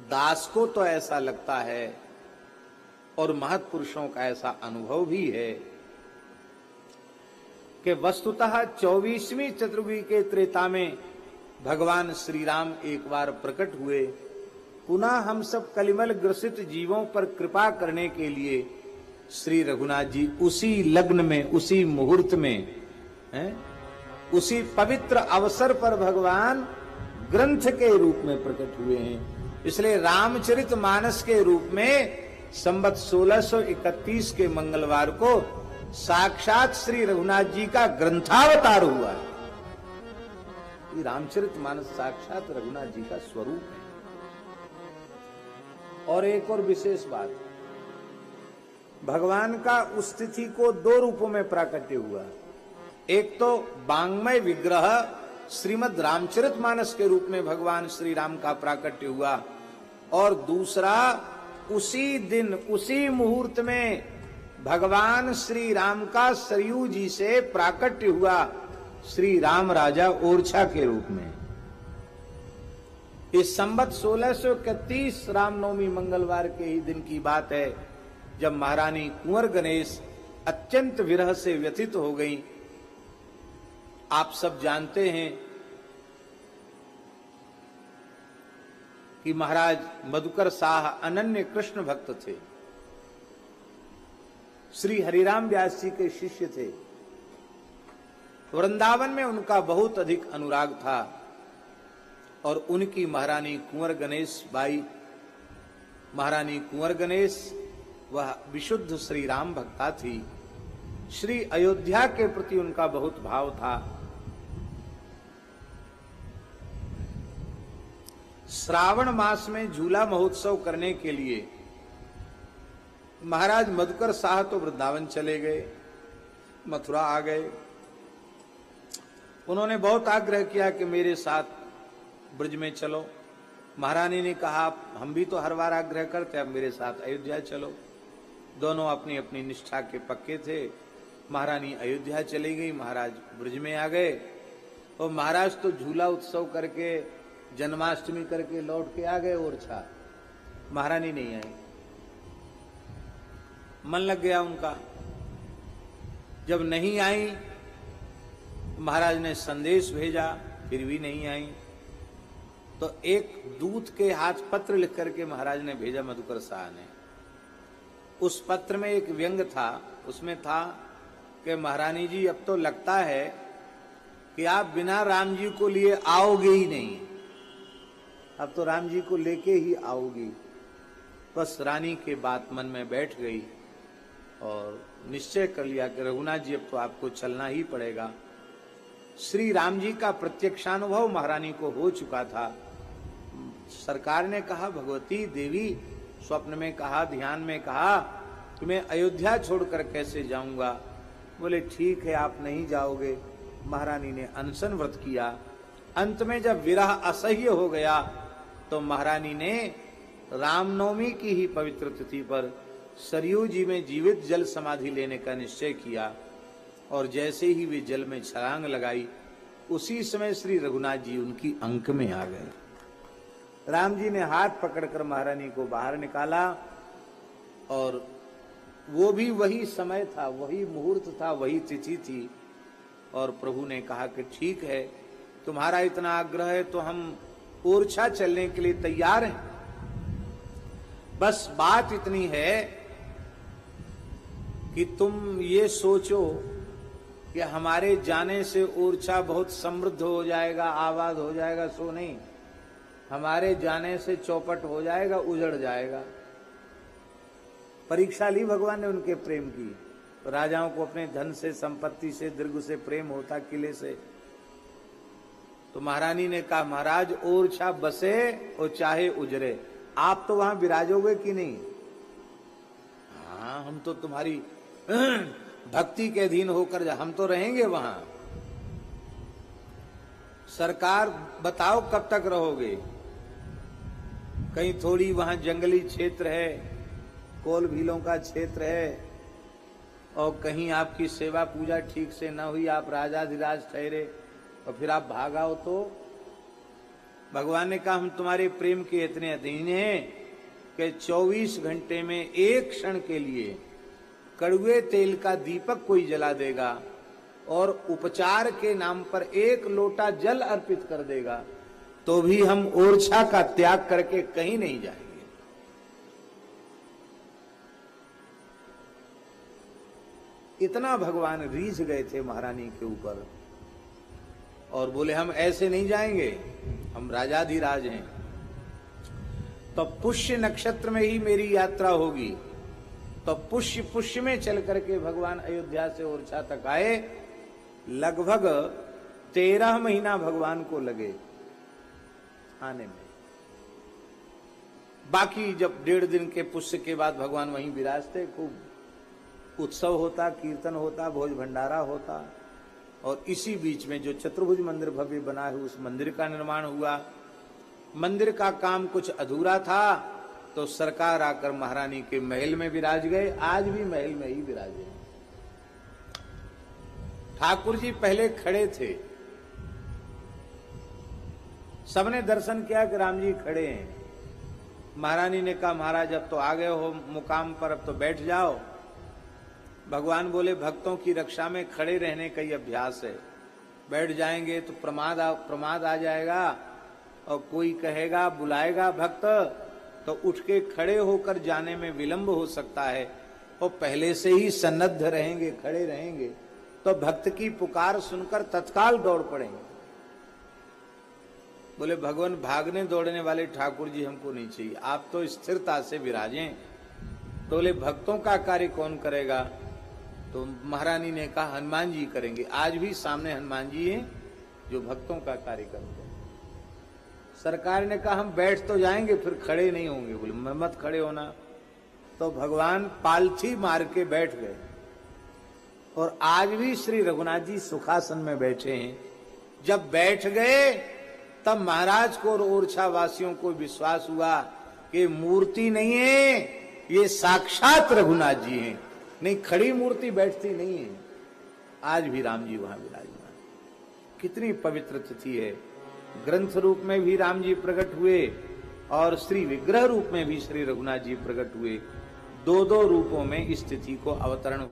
दास को तो ऐसा लगता है और महत्पुरुषों का ऐसा अनुभव भी है कि वस्तुतः 24वीं चतुर्युगी के त्रेता में भगवान श्री राम एक बार प्रकट हुए, पुनः हम सब कलिमल ग्रसित जीवों पर कृपा करने के लिए श्री रघुनाथ जी उसी लग्न में, उसी मुहूर्त में, उसी पवित्र अवसर पर भगवान ग्रंथ के रूप में प्रकट हुए हैं। इसलिए रामचरित मानस के रूप में संवत 1631 के मंगलवार को साक्षात श्री रघुनाथ जी का ग्रंथावतार हुआ है। ये रामचरित मानस साक्षात रघुनाथ जी का स्वरूप है। और एक और विशेष बात, भगवान का उस तिथि को दो रूपों में प्राकट्य हुआ। एक तो वांग्मय विग्रह श्रीमद् रामचरित मानस के रूप में भगवान श्री राम का प्राकट्य हुआ, और दूसरा उसी दिन उसी मुहूर्त में भगवान श्री राम का सरयू जी से प्राकट्य हुआ श्री राम राजा ओरछा के रूप में। इस संवत 1631 रामनवमी मंगलवार के ही दिन की बात है, जब महारानी कुंवर गणेश अत्यंत विरह से व्यथित हो गई। आप सब जानते हैं कि महाराज मधुकर साह अनन्य कृष्ण भक्त थे, श्री हरिराम व्यास जी के शिष्य थे। वृंदावन में उनका बहुत अधिक अनुराग था, और उनकी महारानी कुंवर गणेश बाई, महारानी कुंवर गणेश वह विशुद्ध श्री राम भक्ता थी। श्री अयोध्या के प्रति उनका बहुत भाव था। श्रावण मास में झूला महोत्सव करने के लिए महाराज मधुकर साह तो वृंदावन चले गए, मथुरा आ गए। उन्होंने बहुत आग्रह किया कि मेरे साथ ब्रज में चलो। महारानी ने कहा हम भी तो हर बार आग्रह करते, अब मेरे साथ अयोध्या चलो। दोनों अपनी अपनी निष्ठा के पक्के थे। महारानी अयोध्या चली गई, महाराज ब्रज में आ गए। और महाराज तो झूला उत्सव करके जन्माष्टमी करके लौट के आ गए ओरछा, महारानी नहीं आई। मन लग गया उनका। जब नहीं आई, महाराज ने संदेश भेजा, फिर भी नहीं आई। तो एक दूत के हाथ पत्र लिख करके महाराज ने भेजा मधुकर साह ने। उस पत्र में एक व्यंग था, उसमें था कि महारानी जी अब तो लगता है कि आप बिना राम जी को लिए आओगे ही नहीं, अब तो राम जी को लेके ही आओगी। बस रानी के बात मन में बैठ गई और निश्चय कर लिया कि रघुनाथ जी अब तो आपको चलना ही पड़ेगा। श्री राम जी का प्रत्यक्षानुभव महारानी को हो चुका था। सरकार ने कहा, भगवती देवी स्वप्न में कहा, ध्यान में कहा कि मैं अयोध्या छोड़कर कैसे जाऊंगा। बोले ठीक है, आप नहीं जाओगे। महारानी ने अनशन व्रत किया। अंत में जब विरह असह्य हो गया तो महारानी ने रामनवमी की ही पवित्र तिथि पर सरयू जी में जीवित जल समाधि लेने का निश्चय किया, और जैसे ही वे जल में छलांग लगाई, उसी समय श्री रघुनाथ जी उनकी अंक में आ गए। राम जी ने हाथ पकड़कर महारानी को बाहर निकाला, और वो भी वही समय था, वही मुहूर्त था, वही तिथि थी। और प्रभु ने कहा कि ठीक है, तुम्हारा इतना आग्रह है तो हम ओरछा चलने के लिए तैयार हैं। बस बात इतनी है कि तुम ये सोचो कि हमारे जाने से ओरछा बहुत समृद्ध हो जाएगा, आबाद हो जाएगा, सो नहीं। हमारे जाने से चौपट हो जाएगा, उजड़ जाएगा। परीक्षा ली भगवान ने उनके प्रेम की। राजाओं को अपने धन से, संपत्ति से, दीर्घ से प्रेम होता, किले से। तो महारानी ने कहा, महाराज ओरछा बसे और चाहे उजरे, आप तो वहां विराजोगे कि नहीं? हाँ, हम तो तुम्हारी भक्ति के अधीन होकर हम तो रहेंगे वहां। सरकार बताओ कब तक रहोगे? कहीं थोड़ी वहां जंगली क्षेत्र है, कोल भीलों का क्षेत्र है, और कहीं आपकी सेवा पूजा ठीक से न हुई, आप राजाधिराज ठहरे और फिर आप भागाओ तो भगवान ने कहा हम तुम्हारे प्रेम के इतने अधीन हैं कि 24 घंटे में एक क्षण के लिए कड़वे तेल का दीपक कोई जला देगा और उपचार के नाम पर एक लोटा जल अर्पित कर देगा तो भी हम ओरछा का त्याग करके कहीं नहीं जाएंगे। इतना भगवान रीझ गए थे महारानी के ऊपर और बोले हम ऐसे नहीं जाएंगे, हम राजाधिराज हैं। तो पुष्य नक्षत्र में ही मेरी यात्रा होगी। तो पुष्य में चल करके भगवान अयोध्या से ओरछा तक आए। लगभग 13 महीना भगवान को लगे आने में। बाकी जब 1.5 दिन के पुष्य के बाद भगवान वहीं विराजते, खूब उत्सव होता, कीर्तन होता, भोज भंडारा होता। और इसी बीच में जो चतुर्भुज मंदिर भव्य बना है उस मंदिर का निर्माण हुआ। मंदिर का काम कुछ अधूरा था तो सरकार आकर महारानी के महल में विराज गए। आज भी महल में ही विराजे। ठाकुर जी पहले खड़े थे, सबने दर्शन किया कि राम जी खड़े हैं। महारानी ने कहा महाराज अब तो आ गए हो मुकाम पर, अब तो बैठ जाओ। भगवान बोले भक्तों की रक्षा में खड़े रहने का ही अभ्यास है, बैठ जाएंगे तो प्रमाद आ जाएगा और कोई कहेगा बुलाएगा भक्त तो उठ के खड़े होकर जाने में विलंब हो सकता है। और पहले से ही सन्नद्ध रहेंगे, खड़े रहेंगे तो भक्त की पुकार सुनकर तत्काल दौड़ पड़ेंगे। बोले भगवान भागने दौड़ने वाले ठाकुर जी हमको नहीं चाहिए, आप तो स्थिरता से विराजें। तो बोले भक्तों का कार्य कौन करेगा? तो महारानी ने कहा हनुमान जी करेंगे। आज भी सामने हनुमान जी हैं जो भक्तों का कार्य करते हैं। सरकार ने कहा हम बैठ तो जाएंगे फिर खड़े नहीं होंगे। बोले मत खड़े होना। तो भगवान पालथी मार के बैठ गए। और आज भी श्री रघुनाथ जी सुखासन में बैठे हैं। जब बैठ गए तब महाराज को और ओरछा वासियों को विश्वास हुआ कि मूर्ति नहीं है, ये साक्षात रघुनाथ जी हैं। नहीं खड़ी मूर्ति बैठती नहीं है। आज भी राम जी वहां विराजमान। कितनी पवित्र तिथि है। ग्रंथ रूप में भी राम जी प्रकट हुए और श्री विग्रह रूप में भी श्री रघुनाथ जी प्रकट हुए। दो रूपों में इस तिथि को अवतरण